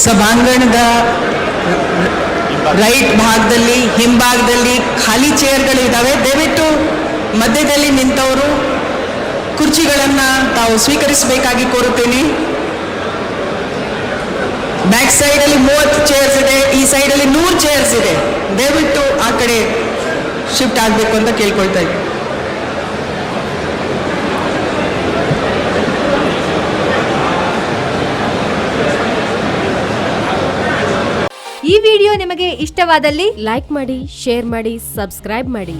ಸಭಾಂಗಣದ ರೈಟ್ ಭಾಗದಲ್ಲಿ ಹಿಂಭಾಗದಲ್ಲಿ ಖಾಲಿ ಚೇರ್ಗಳು ಇದ್ದಾವೆ. ದಯವಿಟ್ಟು ಮಧ್ಯದಲ್ಲಿ ನಿಂತವರು ಕುರ್ಚಿಗಳನ್ನು ತಾವು ಸ್ವೀಕರಿಸಬೇಕಾಗಿ ಕೋರುತ್ತೇನೆ. ಬ್ಯಾಕ್ ಸೈಡಲ್ಲಿ 30 ಚೇರ್ಸ್ ಇದೆ, ಈ ಸೈಡಲ್ಲಿ 100 ಚೇರ್ಸ್ ಇದೆ. ದಯವಿಟ್ಟು ಆ ಕಡೆ ಶಿಫ್ಟ್ ಆಗಬೇಕು ಅಂತ ಕೇಳ್ಕೊಳ್ತಾ ಇದ್ದೀನಿ. ಈ ವಿಡಿಯೋ ನಿಮಗೆ ಇಷ್ಟವಾದಲ್ಲಿ ಲೈಕ್ ಮಾಡಿ, ಶೇರ್ ಮಾಡಿ, ಸಬ್ಸ್ಕ್ರೈಬ್ ಮಾಡಿ.